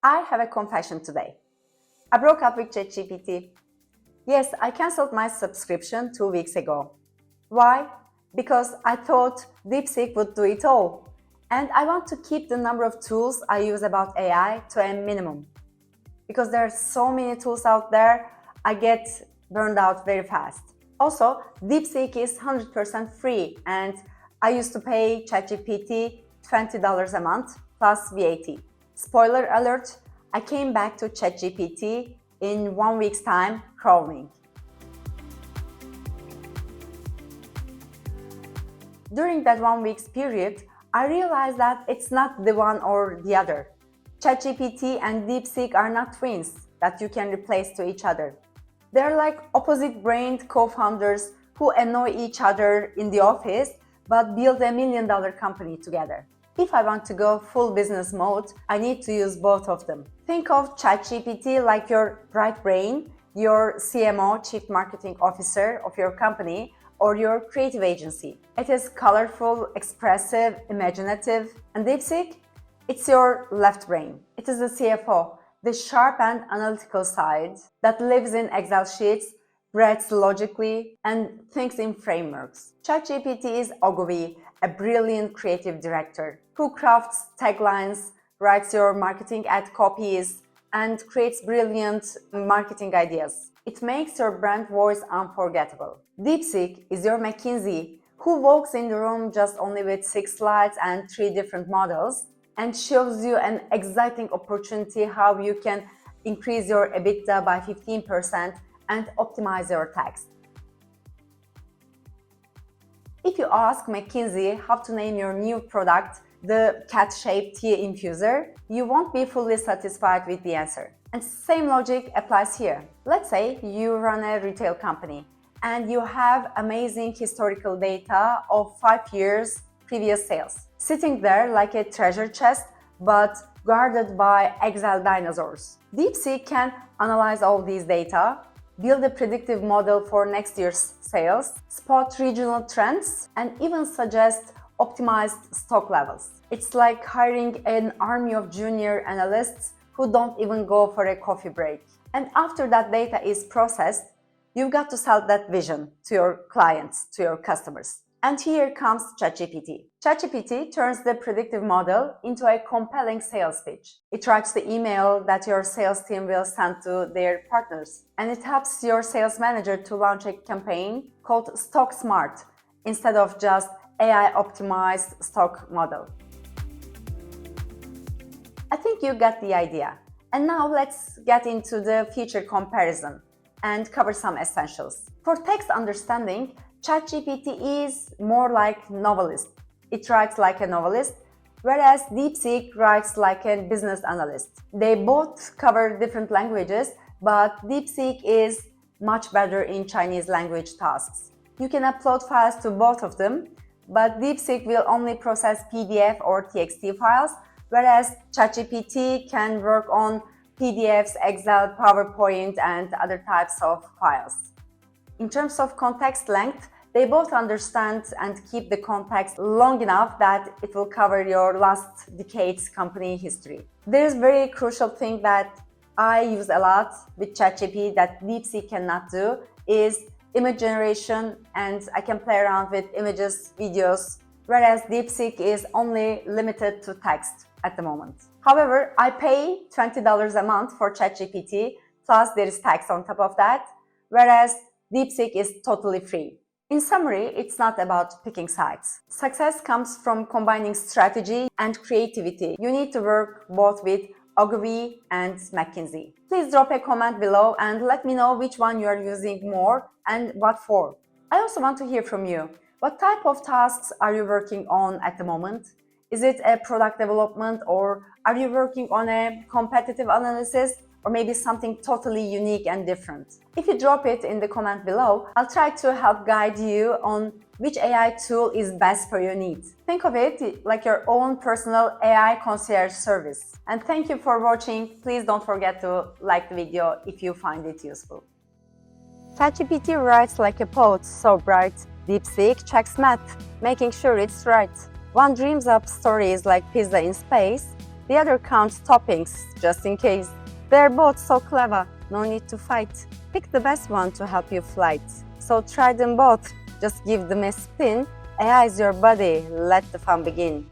I have a confession today. I broke up with ChatGPT. Yes, I cancelled my subscription 2 weeks ago. Why? Because I thought DeepSeek would do it all. And I want to keep the number of tools I use about AI to a minimum. Because there are so many tools out there, I get burned out very fast. Also, DeepSeek is 100% free and I used to pay ChatGPT $20 a month plus VAT. Spoiler alert, I came back to ChatGPT in 1 week's time, crawling. During that 1 week's period, I realized that it's not the one or the other. ChatGPT and DeepSeek are not twins that you can replace to each other. They're like opposite-brained co-founders who annoy each other in the office but build $1 million company together. If I want to go full business mode, I need to use both of them. Think of ChatGPT like your right brain, your CMO, Chief Marketing Officer of your company, or your creative agency. It is colorful, expressive, imaginative. And DeepSeek? It's your left brain. It is the CFO, the sharp and analytical side that lives in Excel sheets, breathes logically, and thinks in frameworks. ChatGPT is Ogilvy, a brilliant creative director who crafts taglines, writes your marketing ad copies, and creates brilliant marketing ideas. It makes your brand voice unforgettable. DeepSeek is your McKinsey who walks in the room just only with 6 slides and 3 different models and shows you an exciting opportunity how you can increase your EBITDA by 15% and optimize your tax. If you ask McKinsey how to name your new product, the cat-shaped tea infuser, you won't be fully satisfied with the answer. And same logic applies here. Let's say you run a retail company and you have amazing historical data of 5 years previous sales, sitting there like a treasure chest but guarded by Excel dinosaurs. DeepSeek can analyze all these data, build a predictive model for next year's sales, spot regional trends, and even suggest optimized stock levels. It's like hiring an army of junior analysts who don't even go for a coffee break. And after that data is processed, you've got to sell that vision to your clients, to your customers. And here comes ChatGPT. ChatGPT turns the predictive model into a compelling sales pitch. It writes the email that your sales team will send to their partners. And it helps your sales manager to launch a campaign called Stock Smart instead of just AI-optimized stock model. I think you got the idea. And now let's get into the feature comparison and cover some essentials. For text understanding, ChatGPT is more like novelist. It writes like a novelist, whereas DeepSeek writes like a business analyst. They both cover different languages, but DeepSeek is much better in Chinese language tasks. You can upload files to both of them, but DeepSeek will only process PDF or TXT files, whereas ChatGPT can work on PDFs, Excel, PowerPoint, and other types of files. In terms of context length, they both understand and keep the context long enough that it will cover your last decade's company history. There's a very crucial thing that I use a lot with ChatGPT that DeepSeek cannot do is image generation, and I can play around with images, videos, whereas DeepSeek is only limited to text at the moment. However, I pay $20 a month for ChatGPT, plus there is tax on top of that, whereas DeepSeek is totally free. In summary, it's not about picking sides. Success comes from combining strategy and creativity. You need to work both with Ogilvy and McKinsey. Please drop a comment below and let me know which one you are using more and what for. I also want to hear from you. What type of tasks are you working on at the moment? Is it a product development, or are you working on a competitive analysis, or maybe something totally unique and different? If you drop it in the comment below, I'll try to help guide you on which AI tool is best for your needs. Think of it like your own personal AI concierge service. And thank you for watching. Please don't forget to like the video if you find it useful. ChatGPT writes like a poet, so bright. DeepSeek checks math, making sure it's right. One dreams up stories like pizza in space, The other counts toppings, just in case. They're both so clever, no need to fight. Pick the best one to help you flight. So try them both, just give them a spin. AI is your buddy, let the fun begin.